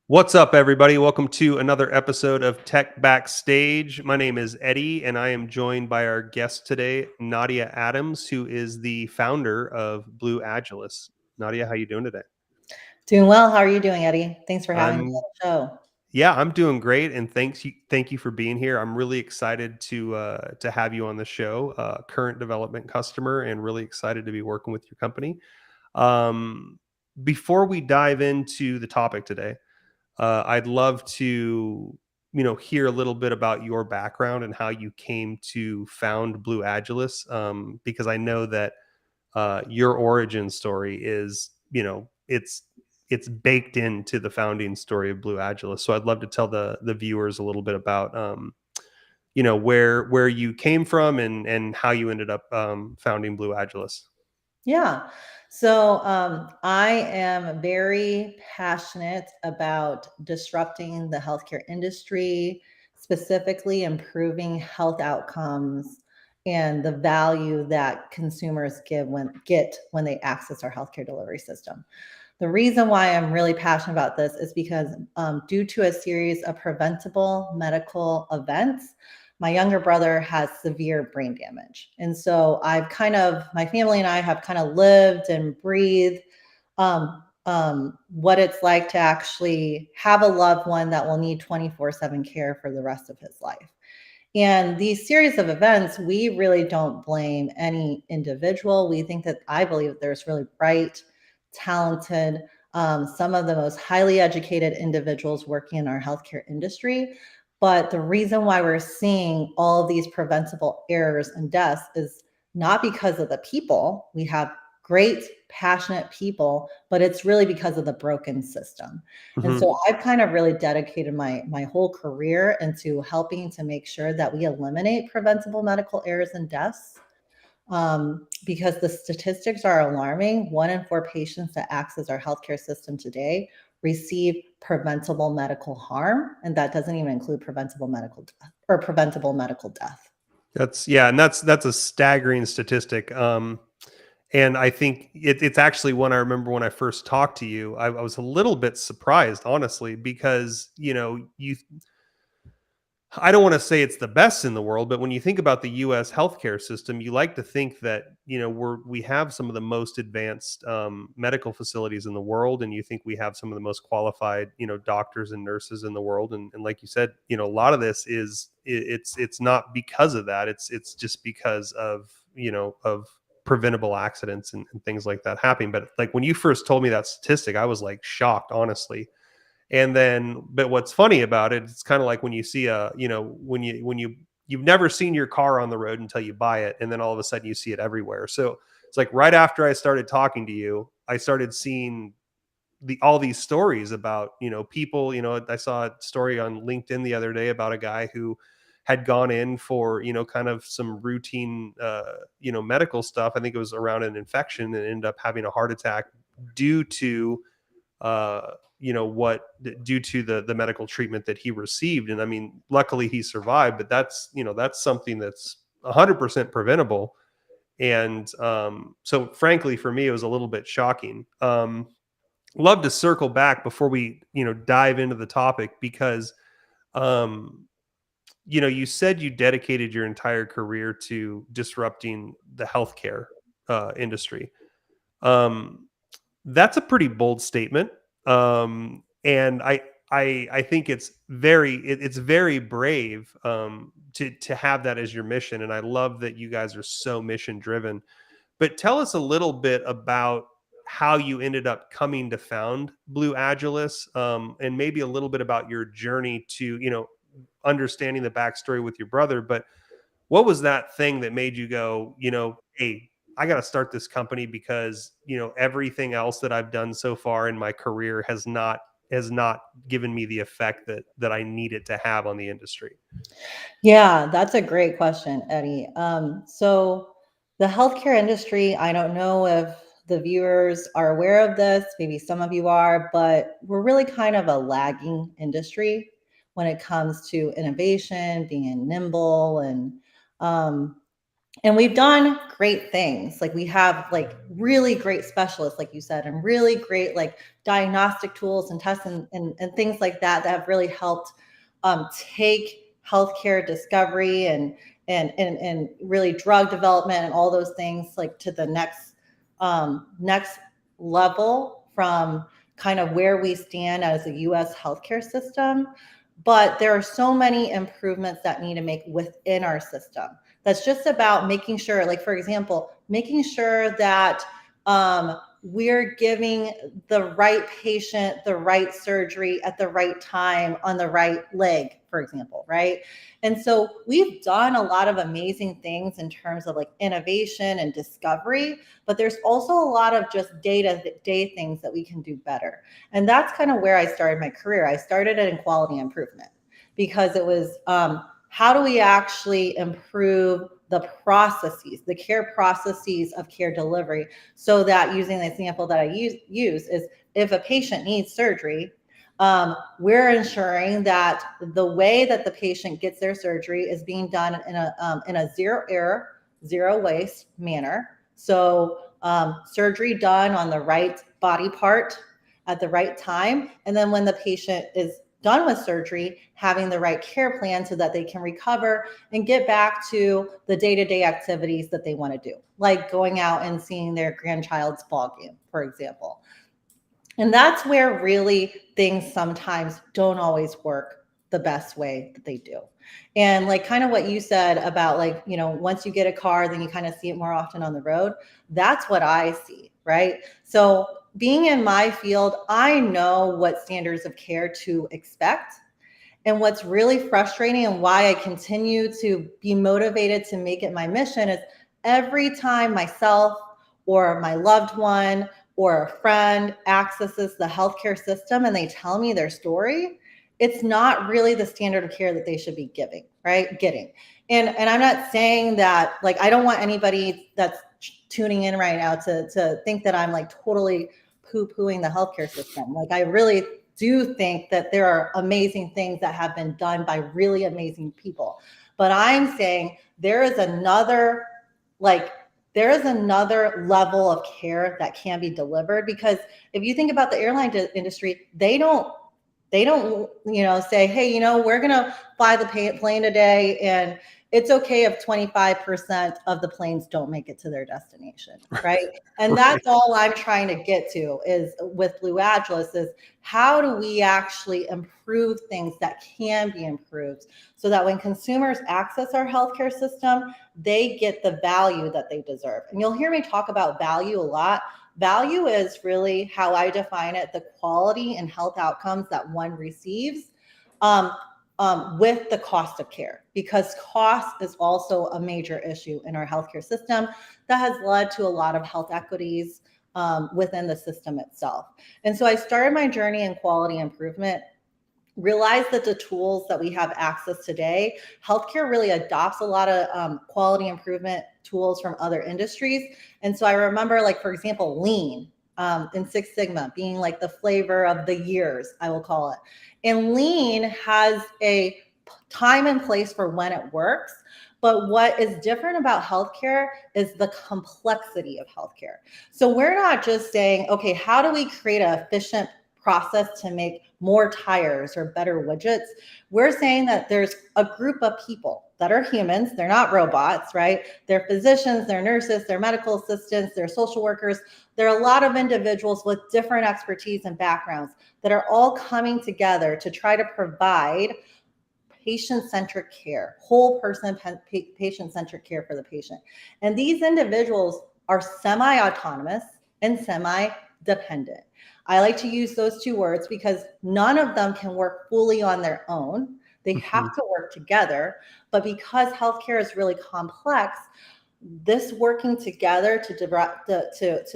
What's up, everybody? Welcome to another episode of Tech Backstage. My name is Eddie, and I am joined by our guest today, Nadia Adams, who is the founder of Blue Agilis. Nadia, how you doing today? Doing well. How are you doing, Eddie? Thanks for having me on the show. Yeah, I'm doing great, and thank you for being here. I'm really excited to have you on the show. Current development customer, and really excited to be working with your company. Before we dive into the topic today, I'd love to, hear a little bit about your background and how you came to found Blue Agilis, because I know that your origin story is, it's baked into the founding story of Blue Agilis. So I'd love to tell the viewers a little bit about, where you came from and how you ended up founding Blue Agilis. Yeah. So I am very passionate about disrupting the healthcare industry, specifically improving health outcomes and the value that consumers get when they access our healthcare delivery system. The reason why I'm really passionate about this is because due to a series of preventable medical events, my younger brother has severe brain damage. And so my family and I have kind of lived and breathed what it's like to actually have a loved one that will need 24/7 care for the rest of his life. And these series of events, we really don't blame any individual. I believe that there's really bright, talented, some of the most highly educated individuals working in our healthcare industry. But the reason why we're seeing all of these preventable errors and deaths is not because of the people. We have great, passionate people, but it's really because of the broken system. And so I've kind of really dedicated my whole career into helping to make sure that we eliminate preventable medical errors and deaths. Because the statistics are alarming. 1 in 4 patients that access our healthcare system today receive preventable medical harm, and that doesn't even include preventable medical death. That's a staggering statistic. And I think it's actually one I remember when I first talked to you. I was a little bit surprised, honestly, because I don't want to say it's the best in the world, but when you think about the U.S. healthcare system, you like to think that we have some of the most advanced medical facilities in the world, and you think we have some of the most qualified doctors and nurses in the world, and like you said, a lot of this it's not because of that. It's just because of preventable accidents and things like that happening. But like when you first told me that statistic, I was like shocked, honestly. And then, but what's funny about it, it's kind of like when you see you've never seen your car on the road until you buy it, and then all of a sudden you see it everywhere. So it's like right after I started talking to you, I started seeing all these stories about people. I saw a story on LinkedIn the other day about a guy who had gone in for kind of some routine medical stuff. I think it was around an infection, and ended up having a heart attack due to due to the medical treatment that he received. And I mean, luckily he survived, but that's something that's 100% preventable. And so frankly, for me, it was a little bit shocking. Love to circle back before we dive into the topic, because you said you dedicated your entire career to disrupting the healthcare industry. That's a pretty bold statement. And I think it's very brave to have that as your mission. And I love that you guys are so mission driven. But tell us a little bit about how you ended up coming to found Blue Agilis, and maybe a little bit about your journey to understanding the backstory with your brother. But what was that thing that made you go, hey, I got to start this company, because everything else that I've done so far in my career has not given me the effect that I need it to have on the industry? Yeah, that's a great question, Eddie. So the healthcare industry, I don't know if the viewers are aware of this, maybe some of you are, but we're really kind of a lagging industry when it comes to innovation, being nimble, and um, And we've done great things. Like we have like really great specialists, like you said, and really great like diagnostic tools and tests and things like that that have really helped take healthcare discovery and really drug development and all those things like to the next level from kind of where we stand as a US healthcare system. But there are so many improvements that need to make within our system. That's just about making sure, like for example, making sure that we're giving the right patient the right surgery at the right time on the right leg, for example, right? And so we've done a lot of amazing things in terms of like innovation and discovery, but there's also a lot of just day-to-day things that we can do better. And that's kind of where I started my career. I started it in quality improvement because it was how do we actually improve the processes, the care processes of care delivery, so that using the example that I use is if a patient needs surgery, we're ensuring that the way that the patient gets their surgery is being done in a zero error, zero waste manner. So surgery done on the right body part at the right time, and then when the patient is done with surgery, having the right care plan so that they can recover and get back to the day-to-day activities that they want to do, like going out and seeing their grandchild's ball game, for example. And that's where really things sometimes don't always work the best way that they do. And like kind of what you said about like, you know, once you get a car, then you kind of see it more often on the road. That's what I see, right? So being in my field, I know what standards of care to expect. And what's really frustrating and why I continue to be motivated to make it my mission is every time myself or my loved one or a friend accesses the healthcare system and they tell me their story, it's not really the standard of care that they should be giving, right? Getting. And I'm not saying that, like, I don't want anybody that's tuning in right now to think that I'm like totally poo-pooing the healthcare system. Like, I really do think that there are amazing things that have been done by really amazing people. But I'm saying there is another level of care that can be delivered, because if you think about the airline industry, they don't say, hey, we're going to fly the plane today, and it's okay if 25% of the planes don't make it to their destination, right? And that's all I'm trying to get to is with Blue Agilis is how do we actually improve things that can be improved so that when consumers access our healthcare system, they get the value that they deserve. And you'll hear me talk about value a lot. Value is really how I define it, the quality and health outcomes that one receives with the cost of care, because cost is also a major issue in our healthcare system that has led to a lot of health equities within the system itself. And so I started my journey in quality improvement, realized that the tools that we have access today, healthcare really adopts a lot of quality improvement tools from other industries. And so I remember, like, for example, Lean in Six Sigma being like the flavor of the years, I will call it. And Lean has a time and place for when it works. But what is different about healthcare is the complexity of healthcare. So we're not just saying, okay, how do we create an efficient process to make more tires or better widgets? We're saying that there's a group of people that are humans. They're not robots, right? They're physicians, they're nurses, they're medical assistants, they're social workers. There are a lot of individuals with different expertise and backgrounds that are all coming together to try to provide patient-centric care, whole person patient-centric care for the patient. And these individuals are semi-autonomous and semi-dependent. I like to use those two words because none of them can work fully on their own. They have to work together. But because healthcare is really complex, this working together to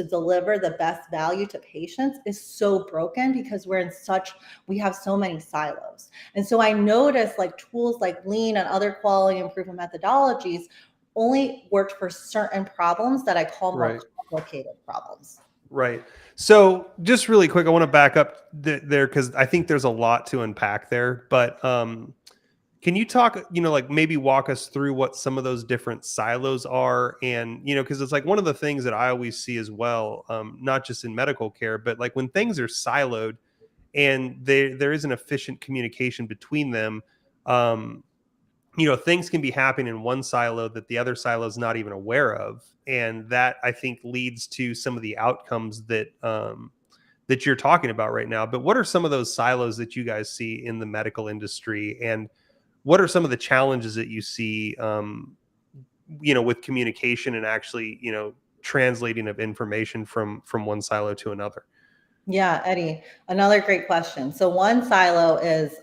deliver the best value to patients is so broken because we have so many silos. And so I noticed like tools like Lean and other quality improvement methodologies only worked for certain problems that I call more complicated problems. Right. So just really quick, I want to back up there because I think there's a lot to unpack there. But can Can you talk, like maybe walk us through what some of those different silos are? And, because it's like one of the things that I always see as well, not just in medical care, but like when things are siloed and there isn't efficient communication between them, um, things can be happening in one silo that the other silo is not even aware of. And that I think leads to some of the outcomes that you're talking about right now. But what are some of those silos that you guys see in the medical industry? And what are some of the challenges that you see, with communication and actually, translating of information from one silo to another? Yeah, Eddie, another great question. So one silo is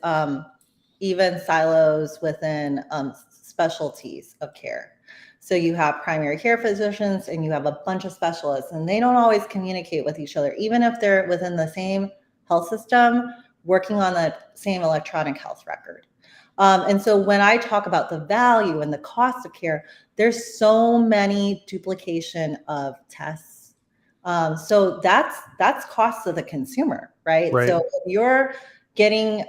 even silos within specialties of care. So you have primary care physicians and you have a bunch of specialists, and they don't always communicate with each other, even if they're within the same health system, working on the same electronic health record. And so when I talk about the value and the cost of care, there's so many duplication of tests. So that's cost to the consumer, right? Right. So if you're getting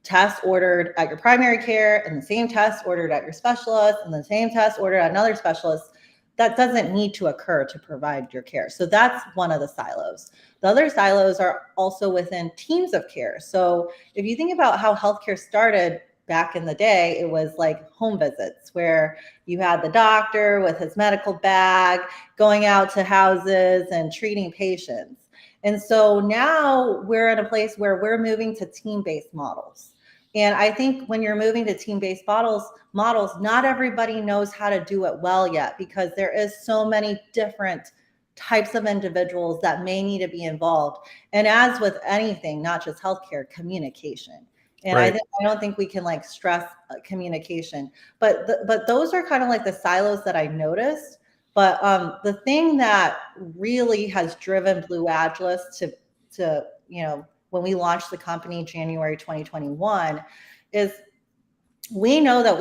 tests ordered at your primary care and the same test ordered at your specialist and the same test ordered at another specialist, that doesn't need to occur to provide your care. So that's one of the silos. The other silos are also within teams of care. So if you think about how healthcare started back in the day, it was like home visits where you had the doctor with his medical bag going out to houses and treating patients. And so now we're in a place where we're moving to team-based models. And I think when you're moving to team-based models, not everybody knows how to do it well yet, because there is so many different types of individuals that may need to be involved. And as with anything, not just healthcare, communication. And Right. I don't think we can like stress communication, but those are kind of like the silos that I noticed. But the thing that really has driven Blue Agilis to when we launched the company January 2021 is we know that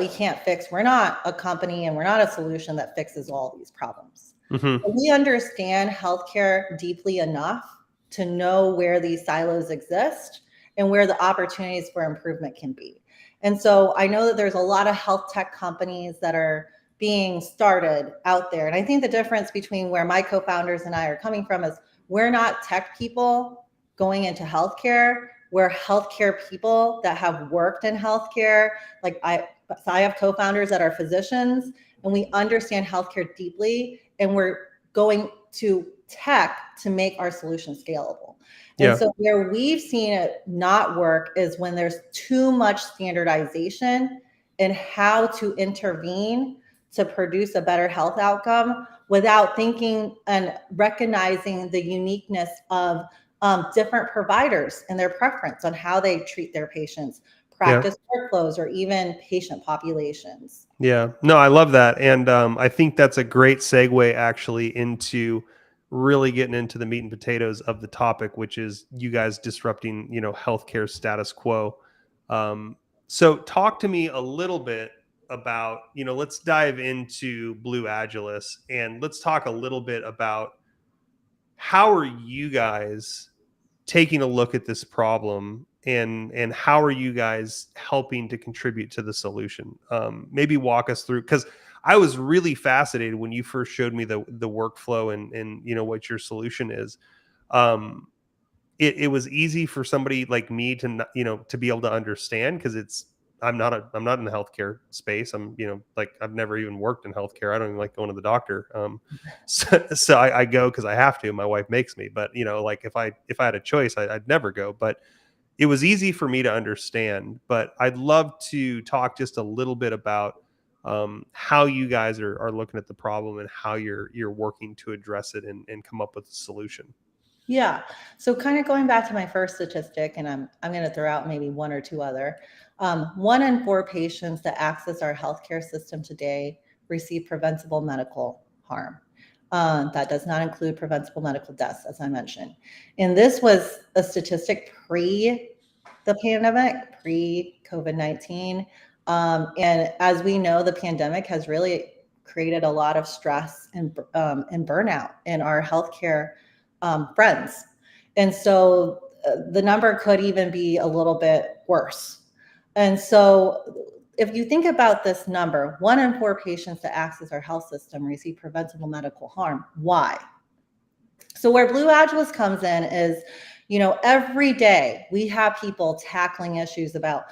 we're not a company and we're not a solution that fixes all these problems. Mm-hmm. But we understand healthcare deeply enough to know where these silos exist and where the opportunities for improvement can be. And so I know that there's a lot of health tech companies that are being started out there. And I think the difference between where my co-founders and I are coming from is we're not tech people going into healthcare. We're healthcare people that have worked in healthcare. Like I have co-founders that are physicians, and we understand healthcare deeply, and we're going to tech to make our solution scalable. And so where we've seen it not work is when there's too much standardization in how to intervene to produce a better health outcome without thinking and recognizing the uniqueness of different providers and their preference on how they treat their patients, practice workflows, or even patient populations. Yeah, no, I love that. And I think that's a great segue actually into really getting into the meat and potatoes of the topic, which is you guys disrupting, healthcare status quo. So talk to me a little bit about, let's dive into Blue Agilis and let's talk a little bit about how are you guys taking a look at this problem, and how are you guys helping to contribute to the solution? Maybe walk us through, because I was really fascinated when you first showed me the workflow and what your solution is. um it was easy for somebody like me to to be able to understand, because I'm not in the healthcare space. I'm, like I've never even worked in healthcare. I don't even like going to the doctor. So I go because I have to. My wife makes me. But like if I had a choice, I'd never go. But it was easy for me to understand. But I'd love to talk just a little bit about how you guys are looking at the problem and how you're working to address it and come up with a solution. Yeah. So kind of going back to my first statistic, and I'm going to throw out maybe one or two other. 1 in 4 patients that access our healthcare system today receive preventable medical harm. That does not include preventable medical deaths, as I mentioned. And this was a statistic pre the pandemic, pre COVID-19. And as we know, the pandemic has really created a lot of stress and burnout in our healthcare friends. And so the number could even be a little bit worse. And so if you think about this number, 1 in 4 patients that access our health system receive preventable medical harm. Why? So where Blue Agilis comes in is, every day we have people tackling issues about,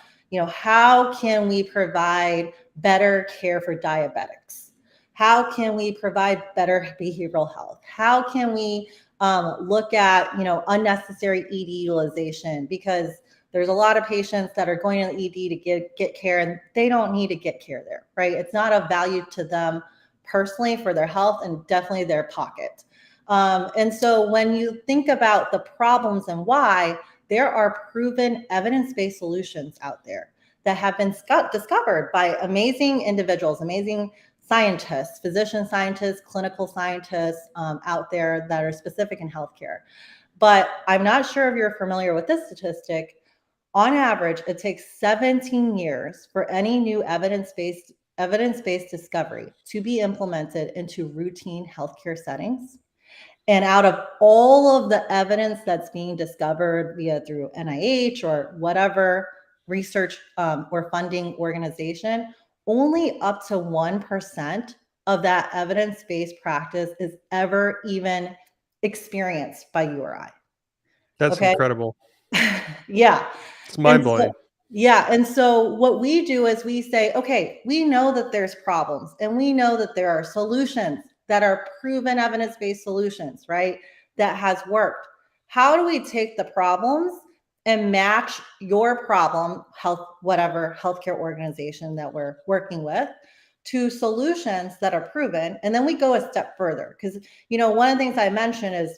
how can we provide better care for diabetics? How can we provide better behavioral health? How can we look at, unnecessary ED utilization? Because there's a lot of patients that are going to the ED to get care, and they don't need to get care there, right? It's not of value to them personally for their health and definitely their pocket. And so when you think about the problems and why, there are proven evidence-based solutions out there that have been discovered by amazing individuals, amazing scientists, physician scientists, clinical scientists out there that are specific in healthcare. But I'm not sure if you're familiar with this statistic. On average, it takes 17 years for any new evidence-based discovery to be implemented into routine healthcare settings. And out of all of the evidence that's being discovered through NIH or whatever research or funding organization, only up to 1% of that evidence-based practice is ever even experienced by you or I. That's Okay. incredible. Yeah. It's mind blowing. And so what we do is we say, okay, we know that there's problems and we know that there are solutions that are proven evidence-based solutions, right? That has worked. How do we take the problems and match your problem, whatever healthcare organization that we're working with, to solutions that are proven? And then we go a step further because, one of the things I mentioned is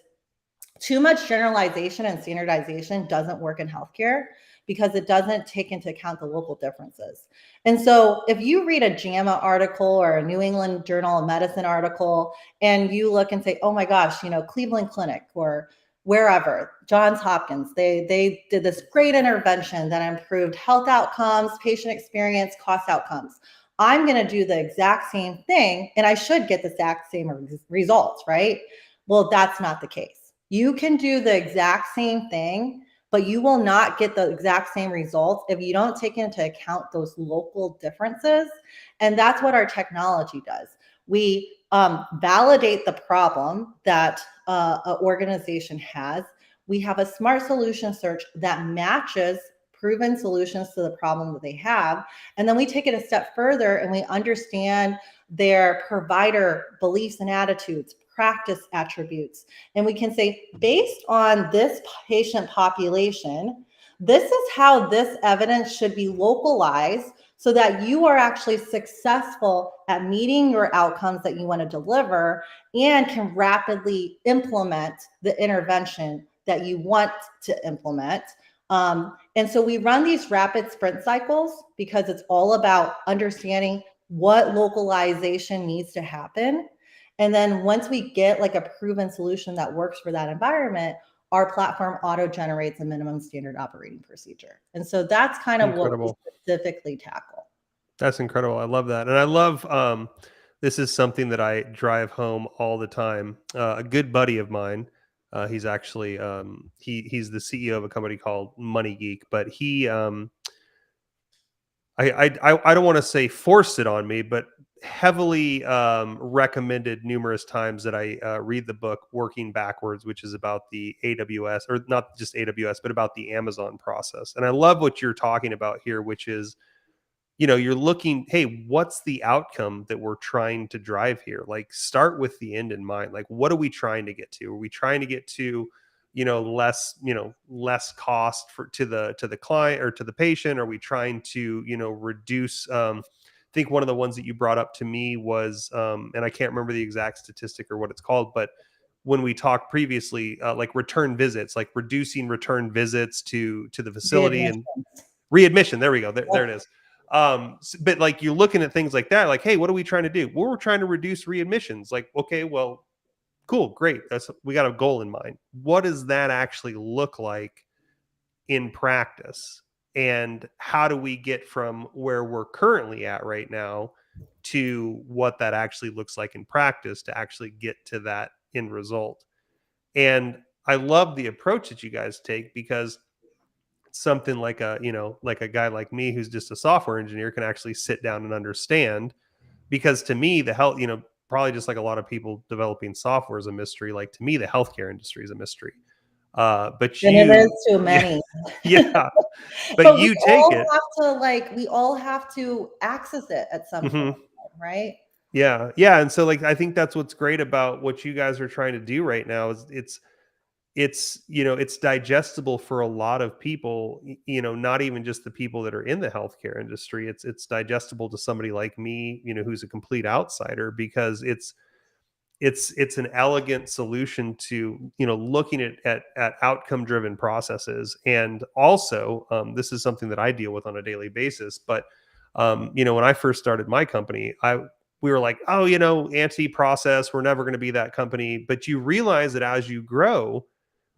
too much generalization and standardization doesn't work in healthcare because it doesn't take into account the local differences. And so if you read a JAMA article or a New England Journal of Medicine article and you look and say, oh my gosh, Cleveland Clinic or wherever, Johns Hopkins, they did this great intervention that improved health outcomes, patient experience, cost outcomes. I'm going to do the exact same thing and I should get the exact same results, right? Well, that's not the case. You can do the exact same thing, but you will not get the exact same results if you don't take into account those local differences. And that's what our technology does. We validate the problem that an organization has. We have a smart solution search that matches proven solutions to the problem that they have. And then we take it a step further and we understand their provider beliefs and attitudes, practice attributes. And we can say, based on this patient population, this is how this evidence should be localized so that you are actually successful at meeting your outcomes that you want to deliver and can rapidly implement the intervention that you want to implement. And so we run these rapid sprint cycles because it's all about understanding what localization needs to happen. And then once we get like a proven solution that works for that environment, our platform auto-generates a minimum standard operating procedure. And so that's kind of what we specifically tackle. That's incredible. I love that. And I love, this is something that I drive home all the time. A good buddy of mine, he's actually, he's the CEO of a company called Money Geek, but he, I don't want to say forced it on me, but heavily recommended numerous times that I read the book Working Backwards, which is about the AWS, or not just AWS, but about the Amazon process. And I love what you're talking about here, which is, you're looking, hey, what's the outcome that we're trying to drive here? Like, start with the end in mind. Like, what are we trying to get to? Are we trying to get to, less cost to the client or to the patient? Are we trying to, reduce, I think one of the ones that you brought up to me was, and I can't remember the exact statistic or what it's called, but when we talked previously, like return visits, like reducing return visits to the facility and readmission. There we go. There it is. But like you're looking at things like that, like, hey, what are we trying to do? Well, we're trying to reduce readmissions. Like, okay, well, cool, great. We got a goal in mind. What does that actually look like in practice? And how do we get from where we're currently at right now to what that actually looks like in practice to actually get to that end result? And I love the approach that you guys take because something like a, like a guy like me who's just a software engineer can actually sit down and understand. Because to me, the health, probably just like a lot of people developing software is a mystery. Like to me, the healthcare industry is a mystery. But And it is you, too yeah, many. yeah, but But we you take all it. have to we all have to access it at some point, Mhm. right? Yeah, yeah, and so like I think that's what's great about what you guys are trying to do right now is it's digestible for a lot of people, not even just the people that are in the healthcare industry. It's digestible to somebody like me, who's a complete outsider, because it's an elegant solution to looking at outcome driven processes. And also, this is something that I deal with on a daily basis. But when I first started my company, we were like, oh, anti-process, we're never going to be that company. But you realize that as you grow,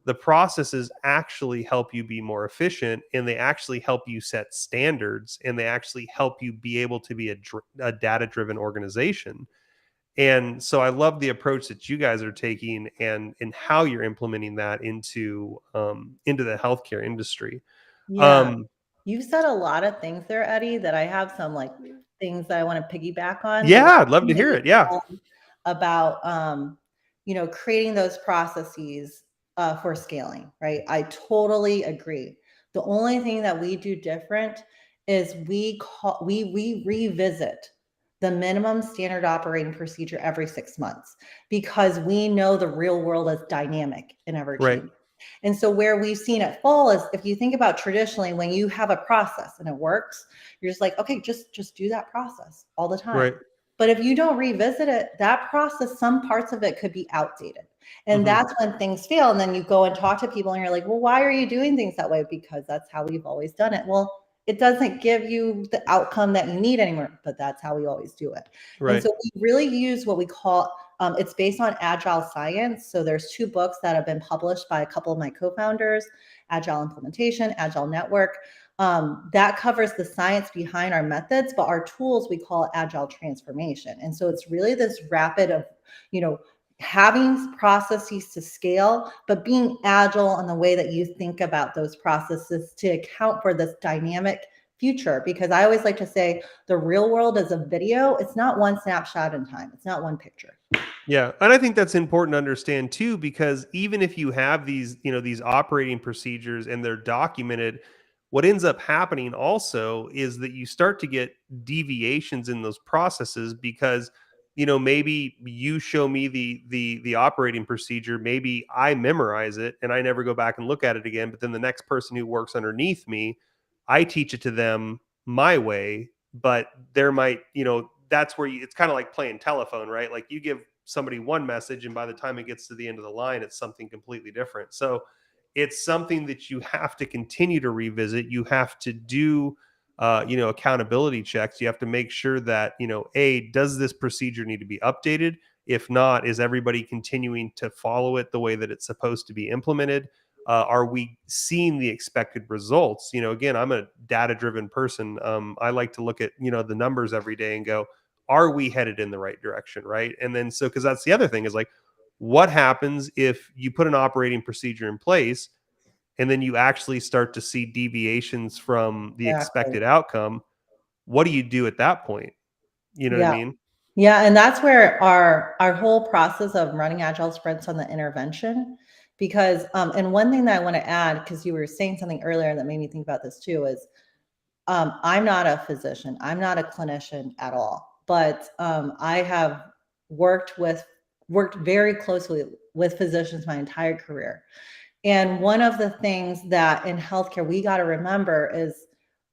the processes actually help you be more efficient, and they actually help you set standards, and they actually help you be able to be a data driven organization. And so I love the approach that you guys are taking, and how you're implementing that into the healthcare industry. Yeah. Um, You've said a lot of things there, Eddie, that I have some things that I want to piggyback on. The one yeah, I'd love thing to that hear you it. Yeah. said about creating those processes for scaling, right? I totally agree. The only thing that we do different is we revisit the minimum standard operating procedure every 6 months, because we know the real world is dynamic and ever Right. changing. And so where we've seen it fall is, if you think about traditionally, when you have a process and it works, you're just like, okay, just do that process all the time. Right. But if you don't revisit it, that process, some parts of it could be outdated. And Hmm. that's when things fail. And then you go and talk to people and you're like, well, why are you doing things that way? Because that's how we've always done it. Well, it doesn't give you the outcome that you need anymore, but that's how we always do it. And Right. so we really use what we call, it's based on agile science. So there's 2 books that have been published by a couple of my co-founders, Agile Implementation, Agile Network. That covers the science behind our methods, but our tools, we call it agile transformation. And so it's really this rapid of, having processes to scale, but being agile in the way that you think about those processes to account for this dynamic future. Because I always like to say the real world is a video. It's not one snapshot in time. It's not one picture. Yeah, and I think that's important to understand too, because even if you have these operating procedures and they're documented, what ends up happening also is that you start to get deviations in those processes, because maybe you show me the operating procedure, maybe I memorize it and I never go back and look at it again, but then the next person who works underneath me, I teach it to them my way, but there might, that's where it's kind of like playing telephone, right? Like you give somebody one message, and by the time it gets to the end of the line, it's something completely different. So it's something that you have to continue to revisit. You have to do accountability checks. You have to make sure that does this procedure need to be updated? If not, is everybody continuing to follow it the way that it's supposed to be implemented? Are we seeing the expected results? Again, I'm a data driven person. I like to look at the numbers every day and go, are we headed in the right direction, right? And then so, because that's the other thing, is like, what happens if you put an operating procedure in place and then you actually start to see deviations from the Exactly. expected outcome? What do you do at that point? You know what I Yeah. mean? Yeah, and that's where our whole process of running agile sprints on the intervention, because and one thing that I want to add, because you were saying something earlier that made me think about this too, is I'm not a physician, I'm not a clinician at all, but I have worked very closely with physicians my entire career. And one of the things that in healthcare we got to remember is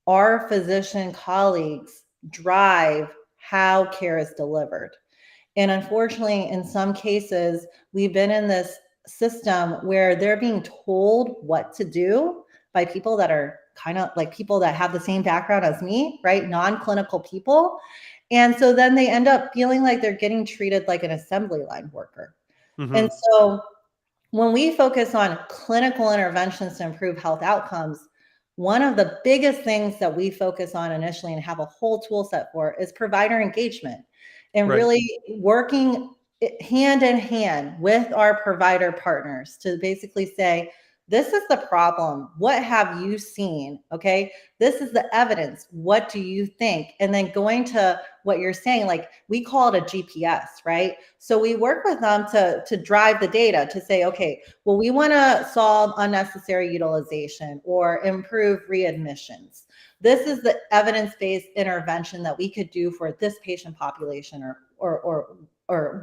our physician colleagues drive how care is delivered. And unfortunately, in some cases, we've been in this system where they're being told what to do by people that are kind of like people that have the same background as me, right? Non-clinical people. And so then they end up feeling like they're getting treated like an assembly line worker. Hmm. And so when we focus on clinical interventions to improve health outcomes, one of the biggest things that we focus on initially and have a whole tool set for is provider engagement, and Right. really working hand in hand with our provider partners to basically say, This is the problem. What have you seen? Okay. This is the evidence. What do you think? And then going to what you're saying, like we call it a GPS, right? So we work with them to drive the data to say, okay, well, we want to solve unnecessary utilization or improve readmissions. This is the evidence-based intervention that we could do for this patient population or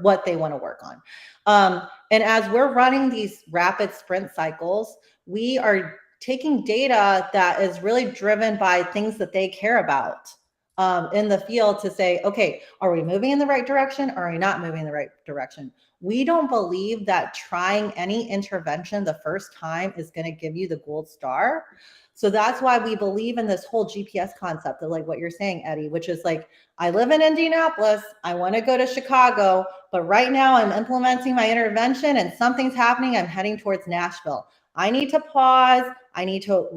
what they want to work on. And as we're running these rapid sprint cycles, we are taking data that is really driven by things that they care about in the field to say, okay, are we moving in the right direction? Or are we not moving in the right direction? We don't believe that trying any intervention the first time is going to give you the gold star. So that's why we believe in this whole GPS concept of like what you're saying, Eddie, which is like, I live in Indianapolis. I want to go to Chicago, but right now I'm implementing my intervention and something's happening. I'm heading towards Nashville. I need to pause. I need to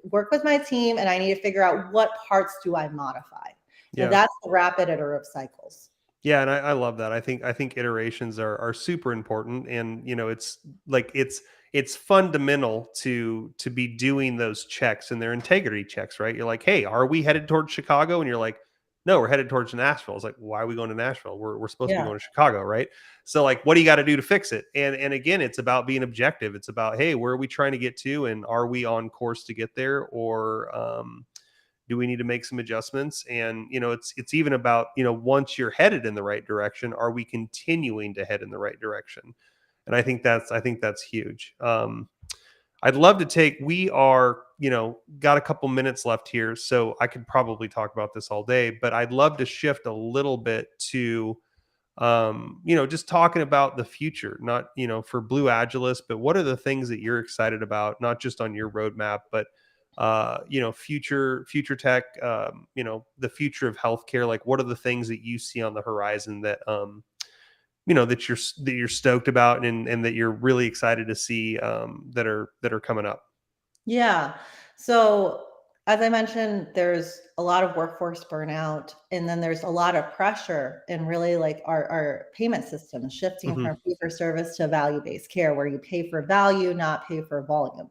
work with my team, and I need to figure out what parts do I modify. Yeah. And that's the rapid iterative cycles. Yeah, and I love that. I think iterations are super important, and you know, it's like it's fundamental to be doing those checks, and they're integrity checks, right? You're like, hey, are we headed towards Chicago? And you're like, no, we're headed towards Nashville. It's like, why are we going to Nashville? We're supposed to be Yeah. going to Chicago, right? So like, what do you got to do to fix it? And again, it's about being objective. It's about, hey, where are we trying to get to, and are we on course to get there, or do we need to make some adjustments? And you know, it's even about, you know, once you're headed in the right direction, are we continuing to head in the right direction? And I think that's huge. I'd love to take, we are, you know, got a couple minutes left here, so I could probably talk about this all day, but I'd love to shift a little bit to you know, just talking about the future, not, you know, for Blue Agilis, but what are the things that you're excited about, not just on your roadmap, but you know, future tech, you know, the future of healthcare. Like, what are the things that you see on the horizon that you know, that you're stoked about, and that you're really excited to see that are coming up? Yeah. So as I mentioned, there's a lot of workforce burnout, and then there's a lot of pressure in really like our payment system shifting Hmm. from fee for service to value-based care, where you pay for value, not pay for volume.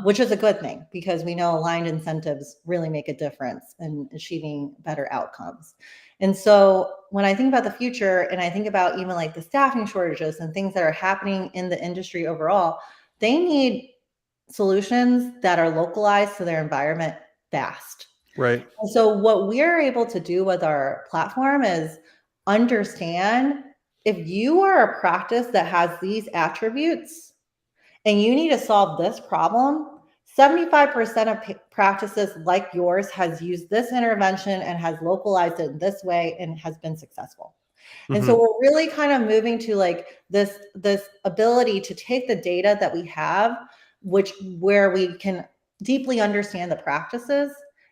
Which is a good thing because we know aligned incentives really make a difference in achieving better outcomes. And so when I think about the future and I think about even like the staffing shortages and things that are happening in the industry overall, they need solutions that are localized to their environment fast. Right. And so what we're able to do with our platform is understand if you are a practice that has these attributes and you need to solve this problem, 75% of practices like yours has used this intervention and has localized it in this way and has been successful. And so Hmm. we're really kind of moving to like this ability to take the data that we have, which where we can deeply understand the practices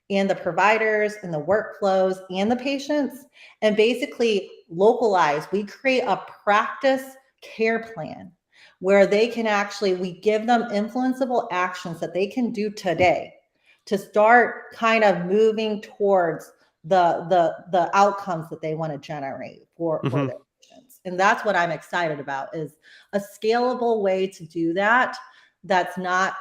and the providers and the workflows and the patients, and basically localize. We create a practice care plan where they can actually, we give them influenceable actions that they can do today to start kind of moving towards the outcomes that they want to generate for Hmm. their patients. And that's what I'm excited about, is a scalable way to do that, that's not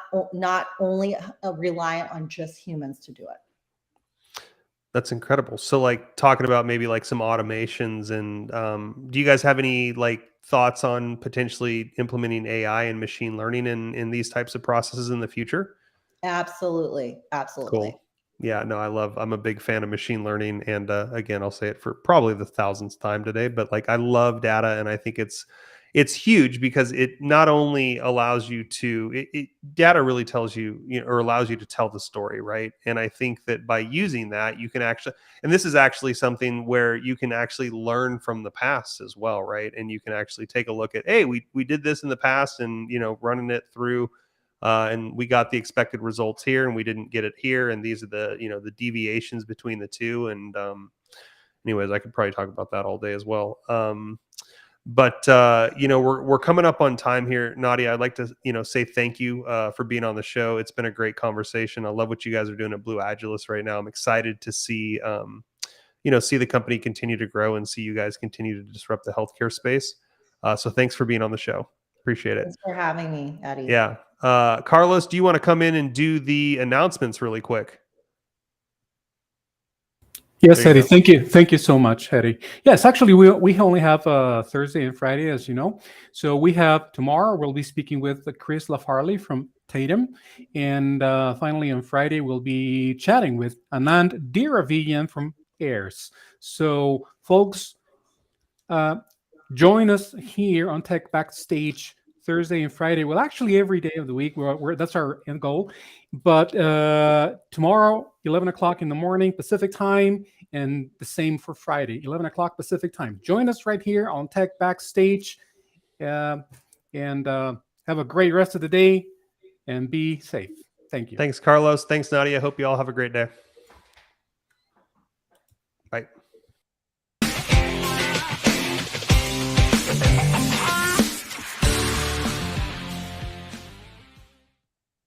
only reliant on just humans to do it. That's incredible. So like, talking about maybe like some automations, and do you guys have any like thoughts on potentially implementing AI and machine learning in these types of processes in the future? Absolutely. Absolutely. Cool. Yeah, no, I'm a big fan of machine learning. And again, I'll say it for probably the thousandth time today, but like, I love data, and I think it's huge because it not only allows you to, data really tells you, you know, or allows you to tell the story, right? And I think that by using that, you can actually, and this is actually something where you can actually learn from the past as well, right? And you can actually take a look at, hey, we did this in the past, and you know, running it through, and we got the expected results here, and we didn't get it here, and these are the, you know, the deviations between the two. And anyways, I could probably talk about that all day as well. But you know, we're coming up on time here, Nadia. I'd like to, you know, say thank you for being on the show. It's been a great conversation. I love what you guys are doing at Blue Agilis right now. I'm excited to see you know, see the company continue to grow, and see you guys continue to disrupt the healthcare space. So thanks for being on the show. Appreciate it. Thanks for having me, Eddie. Yeah. Carlos, do you want to come in and do the announcements really quick? Yes, There you Eddie. go. Thank you. Thank you so much, Eddie. Yes, actually, we only have Thursday and Friday, as you know. So we have tomorrow, we'll be speaking with Chris LaFarley from Tatum. And finally, on Friday, we'll be chatting with Anand Diraviyan from Airs. So, folks, join us here on Tech Backstage Thursday and Friday. Well, actually, every day of the week. That's our end goal. But tomorrow, 11 o'clock in the morning, Pacific time, and the same for Friday, 11 o'clock Pacific time. Join us right here on Tech Backstage, and have a great rest of the day, and be safe. Thank you. Thanks, Carlos. Thanks, Nadia. Hope you all have a great day.